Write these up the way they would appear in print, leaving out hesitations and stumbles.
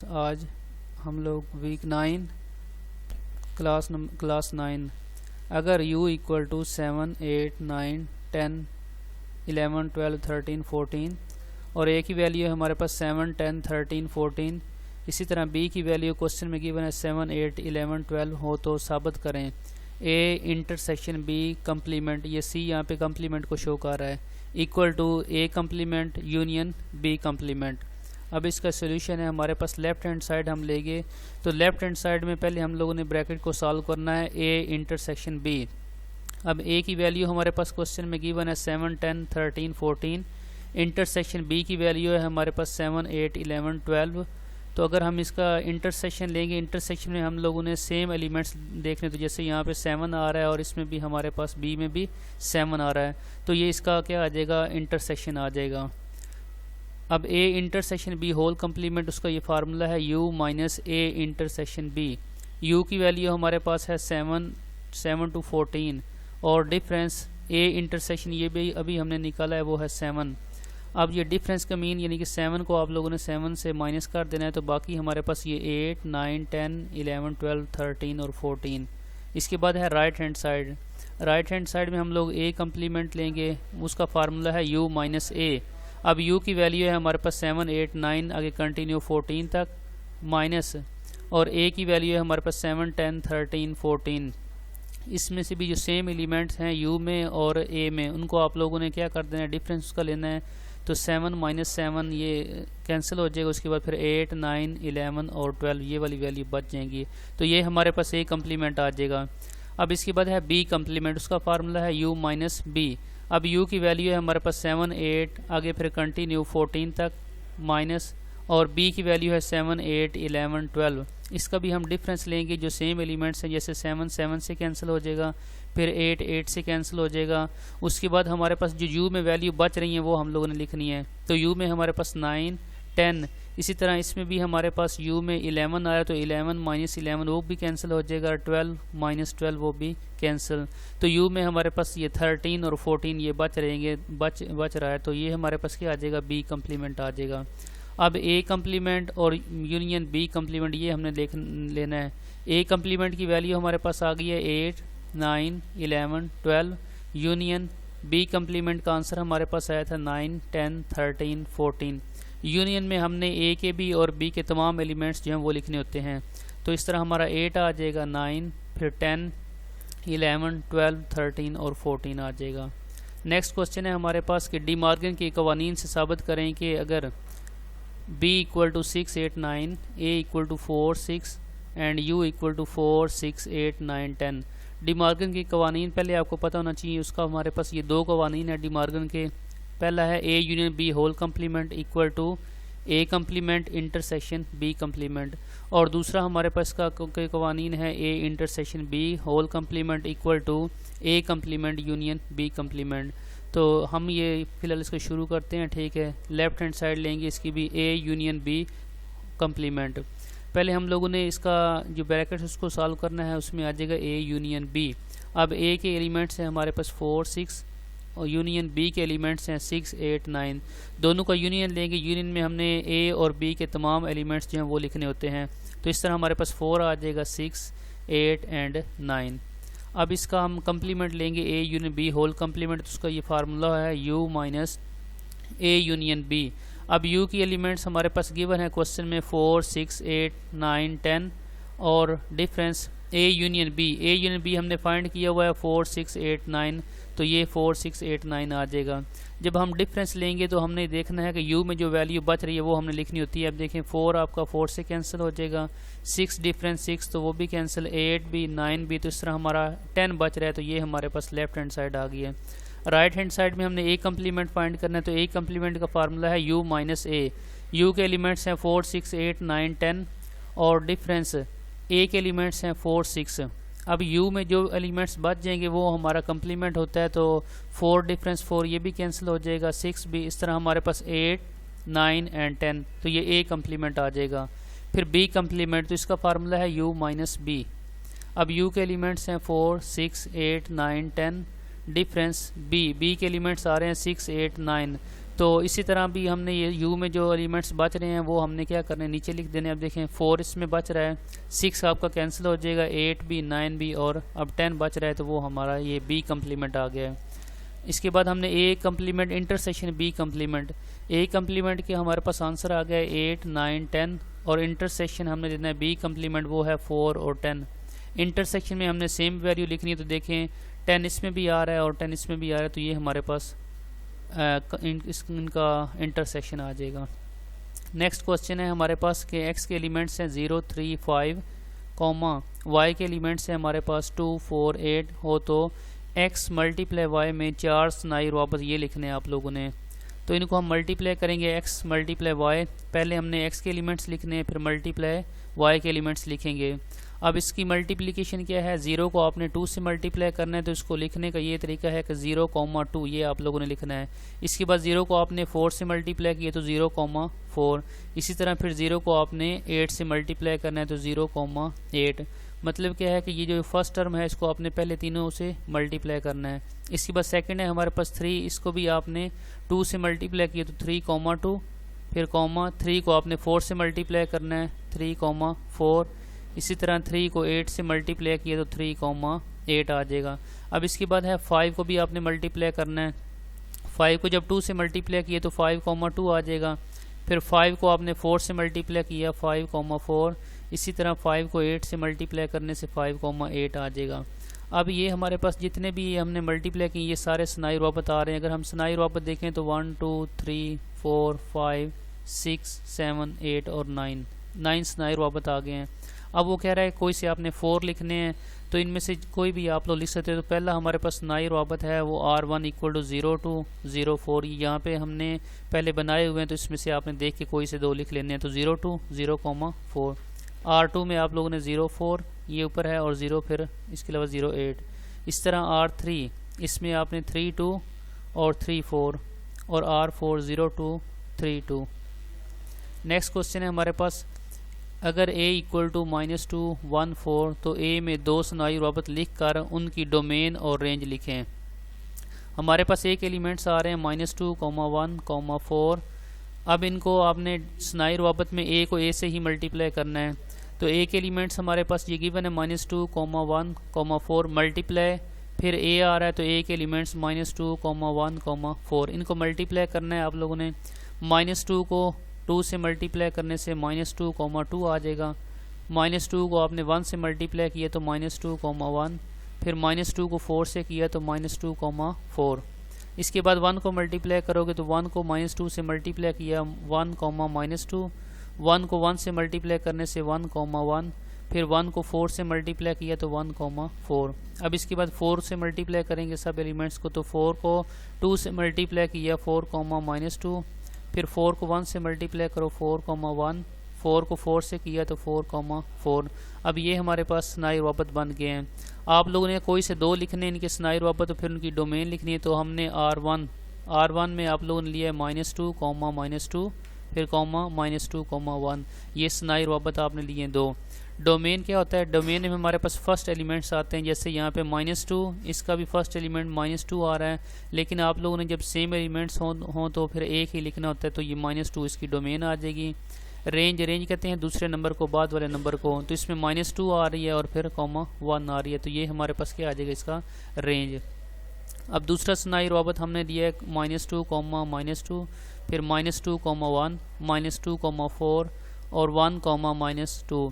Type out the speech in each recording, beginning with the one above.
आज हम लोग वीक 9 क्लास 9 अगर u इक्वल टू 7, 8, 9, 10, 11, 12, 13, 14 और a की वैल्यू है हमारे पास 7, 10, 13, 14। इसी तरह b की वैल्यू क्वेश्चन में गिवन है 7, 8, 11, 12 हो तो साबित करें a इंटरसेक्शन b कम्प्लीमेंट, ये c यहाँ पे कम्प्लीमेंट को शो कर रहा है, equal to a complement union b complement. अब इसका सोल्यूशन है हमारे पास लेफ्ट हैंड साइड हम लेंगे तो लेफ्ट हैंड साइड में पहले हम लोगों ने ब्रैकेट को सॉल्व करना है a इंटरसेक्शन b। अब a की वैल्यू हमारे पास क्वेश्चन में गिवन है 7, 10, 13, 14। इंटरसेक्शन b की वैल्यू है हमारे पास 7, 8, 11, 12। तो अगर हम इसका इंटरसेक्शन लेंगे, इंटरसेक्शन में हम लोगों ने सेम एलिमेंट्स देखने, तो जैसे यहाँ पे 7 आ रहा है और इसमें भी हमारे पास b में भी 7 आ रहा है, तो ये इसका क्या आ जाएगा, इंटरसेक्शन आ जाएगा। अब a intersection b whole complement, उसका ये फार्मूला है u minus a intersection b। u की वैल्यू हमारे पास है 7 to 14 और डिफरेंस a इंटरसेक्शन ये भी अभी हमने निकाला है वो है 7। अब ये डिफरेंस का मीन यानी कि 7 को आप लोगों ने 7 से माइनस कर देना है, तो बाकी हमारे पास ये 8, 9, 10, 11, 12, 13 और 14। इसके बाद है right hand side. Right hand side में हम लोग a कम्प्लीमेंट लेंगे, उसका फार्मूला है u माइनस a। अब u की वैल्यू है हमारे पास 7, 8, 9 आगे कंटिन्यू 14 तक माइनस, और a की वैल्यू है हमारे पास 7, 10, 13, 14। इसमें से भी जो सेम एलिमेंट्स हैं u में और a में, उनको आप लोगों ने क्या कर देना है, डिफरेंस उसका लेना है। तो 7 माइनस 7 ये कैंसिल हो जाएगा, उसके बाद फिर 8, 9, 11 और 12 ये वाली वैल्यू बच जाएंगी, तो ये हमारे पास a कम्प्लीमेंट आ जाएगा। अब इसके बाद है b कम्प्लीमेंट, उसका फार्मूला है u माइनस b। अब u की वैल्यू है हमारे पास 7, 8 आगे फिर कंटिन्यू 14 तक माइनस, और b की वैल्यू है 7, 8, 11, 12। इसका भी हम डिफरेंस लेंगे, जो सेम एलिमेंट्स हैं, जैसे 7, 7 से कैंसिल हो जाएगा, फिर 8, 8 से कैंसिल हो जाएगा। उसके बाद हमारे पास जो u में वैल्यू बच रही है वो हम लोगों ने लिखनी है, तो u में हमारे पास 9, 10। इसी तरह इसमें भी हमारे पास u में 11 आया, तो 11 माइनस 11 वो भी कैंसिल हो जाएगा, 12 माइनस 12 वो भी कैंसिल। तो u में हमारे पास ये 13 और 14 ये बच रहा है, तो ये हमारे पास क्या आ जाएगा, b कम्प्लीमेंट आ जाएगा। अब a कम्प्लीमेंट और यूनियन b कम्प्लीमेंट ये हमने लेना है। a कम्प्लीमेंट की वैल्यू हमारे पास आ गई है 8, 9, 11, 12। यूनियन b कम्प्लीमेंट का आंसर हमारे पास आया था 9, 10, 13, 14। यूनियन में हमने a के b और b के तमाम एलिमेंट्स जो हैं वो लिखने होते हैं, तो इस तरह हमारा 8 आ जाएगा, 9 फिर 10, 11, 12, 13 और 14 आ जाएगा। नेक्स्ट क्वेश्चन है हमारे पास कि डी मॉर्गन के कवानीन से साबित करें कि अगर b equal to 6, 8, 9, a equal to 4, 6 and u equal to 4, 6, 8, 9, 10। De Morgan के कवानीन पहले आपको पता होना चाहिए, उसका हमारे पास ये दो कवानीन है डी मॉर्गन के। पहला है a union b whole complement equal to a complement intersection b complement, और दूसरा हमारे पास का कवानीन है a intersection b whole complement equal to a complement union b complement. तो हम ये फिलहाल इसको शुरू करते हैं, ठीक है। लेफ्ट हैंड साइड लेंगे इसकी भी a यूनियन b कम्प्लीमेंट। पहले हम लोगों ने इसका जो ब्रैकेट उसको सॉल्व करना है, उसमें आ जाएगा a यूनियन b। अब a के एलिमेंट्स हैं हमारे पास 4, 6 और यूनियन b के एलिमेंट्स हैं 6, 8, 9। दोनों का यूनियन लेंगे, यूनियन में हमने a और b के तमाम एलिमेंट्स जो हैं वो लिखने होते हैं, तो इस तरह हमारे पास 4 आ जाएगा, 6, 8 एंड 9। अब इसका हम कम्प्लीमेंट लेंगे a union b whole complement, तो उसका ये फार्मूला है u minus a union b। अब u की एलिमेंट्स हमारे पास गिवन है क्वेश्चन में 4, 6, 8, 9, 10 और डिफरेंस a यूनियन b हमने फाइंड किया हुआ है 4, 6, 8, 9, तो ये 4, 6, 8, 9 आ जाएगा। जब हम डिफरेंस लेंगे तो हमने देखना है कि u में जो वैल्यू बच रही है वो हमने लिखनी होती है। अब देखें 4 आपका 4 से कैंसिल हो जाएगा, 6 डिफरेंस 6 तो वो भी कैंसिल, 8 भी, 9 भी, तो इस तरह हमारा 10 बच रहा है, तो ये हमारे पास लेफ्ट हैंड साइड आ गई है। राइट हैंड साइड में हमने a कम्प्लीमेंट फाइंड करना है, तो a कम्प्लीमेंट का फार्मूला है u माइनस a। u के एलिमेंट्स हैं 4, 6, 8, 9, 10 और डिफरेंस a के एलिमेंट्स हैं 4, 6। अब u में जो एलिमेंट्स बच जाएंगे वो हमारा कम्प्लीमेंट होता है, तो 4 डिफरेंस 4 ये भी कैंसिल हो जाएगा, 6 भी, इस तरह हमारे पास 8, 9 एंड 10, तो ये a कम्प्लीमेंट आ जाएगा। फिर b कम्प्लीमेंट, तो इसका फार्मूला है u माइनस b। अब u के एलिमेंट्स हैं 4, 6, 8, 9, 10 डिफरेंस b के एलिमेंट्स आ रहे हैं 6, 8, 9, तो इसी तरह भी हमने ये u में जो एलिमेंट्स बच रहे हैं वो हमने क्या करने नीचे लिख देने। अब देखें 4 इसमें बच रहा है, 6 आपका कैंसिल हो जाएगा, 8 भी 9 भी, और अब 10 बच रहा है तो वो हमारा ये b कम्प्लीमेंट आ गया है। इसके बाद हमने a complement intersection b complement, a complement के हमारे पास आंसर आ गया 8 9 10, और इंटरसेक्शन हमने देना है b कम्प्लीमेंट, वो है 4 और 10। इंटरसेक्शन में हमने सेम वैल्यू लिखनी है, तो देखें 10 इसमें भी आ रहा है और 10 इसमें भी आ रहा है, तो ये हमारे पास इनका इंटरसेक्शन आ जाएगा। नेक्स्ट क्वेश्चन है हमारे पास कि x के एलिमेंट्स हैं 0 3 5, y के एलिमेंट्स हैं हमारे पास 2 4 8 हो, तो x मल्टीप्लाई y में 4 स्नाई वापस ये लिखने हैं आप लोगों ने। तो इनको हम मल्टीप्लाई करेंगे, x मल्टीप्लाई y, पहले हमने x के एलिमेंट्स लिखने हैं, फिर मल्टीप्लाई y के एलिमेंट्स लिखेंगे। अब इसकी मल्टीप्लिकेशन क्या है, 0 को आपने 2 से मल्टीप्लाई करना है, तो इसको लिखने का ये तरीका है कि 0, 2 ये आप लोगों ने लिखना है। इसके बाद 0 को आपने 4 से मल्टीप्लाई किया तो 0, 4। इसी तरह फिर 0 को आपने 8 से मल्टीप्लाई करना है तो 0, 8। मतलब क्या है कि ये जो फर्स्ट टर्म है इसको आपने पहले तीनों से मल्टीप्लाई करना है। इसके बाद सेकंड है हमारे पास 3, इसको भी आपने 2 से मल्टीप्लाई किया तो 3, 2, फिर 3 को आपने 4 से मल्टीप्लाई करना है 3, 4। इसी तरह 3 को 8 से मल्टीप्लाई किया तो 3, 8 आ जाएगा। अब इसके बाद है 5 को भी आपने मल्टीप्लाई करना है, 5 को जब 2 से मल्टीप्लाई किया तो 5, 2 आ जाएगा। फिर 5 को आपने 4 से मल्टीप्लाई किया 5, 4। इसी तरह 5 को 8 से मल्टीप्लाई करने से 5, 8 आ जाएगा। अब ये हमारे पास जितने भी हमने मल्टीप्लाई किए ये सारे स्नाई रुआबत आ रहे हैं। अगर हम स्नाई रुआबत देखें तो 1 2 3 4 5 6 7 8 और 9 स्नाई रुआबत आ गए हैं। अब वो कह रहा है कोई से आपने 4 लिखने हैं, तो इनमें से कोई भी आप लोग लिख सकते हो। तो पहला हमारे पास स्नाई रुआबत है वो R1 = 0 2 0 4, यहाँ पे हमने पहले बनाए हुए हैं, तो इसमें से आपने देख के कोई से 2 लिख लेने हैं। तो 0 2 0, 4। R2 में आप लोगों ने 0 4 ये ऊपर है और 0 फिर इसके अलावा 0 8। इस तरह R3 इसमें आपने 3 2 और 3 4, और R4 0 2 3 2। नेक्स्ट क्वेश्चन है हमारे पास, अगर a = -2 1 4, तो a में 2 स्नाई रुआबत लिख कर उनकी डोमेन और रेंज लिखें। हमारे पास एक एलिमेंट्स आ रहे हैं -2, 1, 4। अब इनको आपने स्नाई रुआबत में a को a से ही मल्टीप्लाई करना है। तो a के एलिमेंट्स हमारे पास ये गिवन है -2, 1, 4 मल्टीप्लाई, फिर a आ रहा है तो a के एलिमेंट्स -2, 1, 4 इनको मल्टीप्लाई करना है आप लोगों ने। -2 को 2 से मल्टीप्लाई करने से -2, 2 आ जाएगा। -2 को आपने 1 से मल्टीप्लाई किया तो -2, 1, फिर -2 को 4 से किया तो -2, 4। इसके बाद 1 को मल्टीप्लाई करोगे तो 1 को -2 से मल्टीप्लाई किया 1, -2, 1 को 1 से मल्टीप्लाई करने से 1, 1, फिर 1 को 4 से मल्टीप्लाई किया तो 1, 4। अब इसके बाद 4 से मल्टीप्लाई करेंगे सब एलिमेंट्स को, तो 4 को 2 से मल्टीप्लाई किया 4, -2, फिर 4 को 1 से मल्टीप्लाई करो 4, 1, 4 को 4 से किया तो 4, 4। अब ये हमारे पास स्नाई रुआबत बन गए हैं। आप लोगों ने कोई से 2 लिखने इनके स्नाई रुआबत, तो फिर उनकी डोमेन लिखनी है। तो हमने R1 में आप लोगों ने लिया है -2, -2, फिर -2, 1, ये स्नाई रुआबत आपने लिए 2। डोमेन क्या होता है, डोमेन में हमारे पास फर्स्ट एलिमेंट्स आते हैं, जैसे यहाँ पे -2 इसका भी फर्स्ट एलिमेंट -2 आ रहा है, लेकिन आप लोगों ने जब सेम एलिमेंट्स हों तो फिर एक ही लिखना होता है, तो ये -2 इसकी डोमेन आ जाएगी। रेंज कहते हैं दूसरे नंबर को बाद वाले नंबर को, तो इसमें -2 आ रही है और फिर 1 आ रही है, तो ये हमारे पास क्या आ जाएगा इसका रेंज। अब दूसरा स्नाई रुआबत हमने दिया है -2, -2, फिर -2, 1, -2, 4 और 1, -2।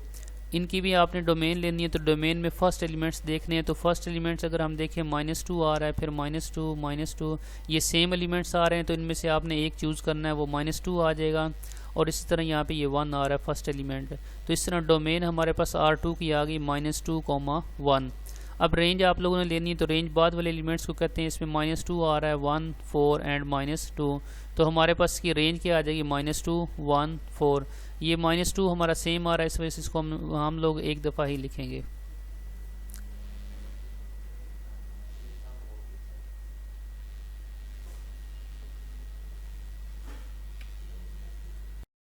इनकी भी आपने डोमेन लेनी है। तो डोमेन में फर्स्ट एलिमेंट्स देखने हैं, तो फर्स्ट एलिमेंट्स अगर हम देखें -2 आ रहा है, फिर -2, ये सेम एलिमेंट्स आ रहे हैं, तो इनमें से आपने एक चूज़ करना है, वो -2 आ जाएगा। और इसी तरह यहाँ पे ये 1 आ रहा है फर्स्ट एलिमेंट, तो इस तरह डोमेन हमारे पास R2 की आ गई -2, 1। अब रेंज आप लोगों ने लेनी है, तो रेंज बाद वाले एलिमेंट्स को कहते हैं। इसमें -2 आ रहा है 1, 4 एंड -2, तो हमारे पास इसकी रेंज क्या आ जाएगी -2, 1, 4। ये -2 हमारा सेम आ रहा है, इस वजह से इसको हम लोग एक दफ़ा ही लिखेंगे।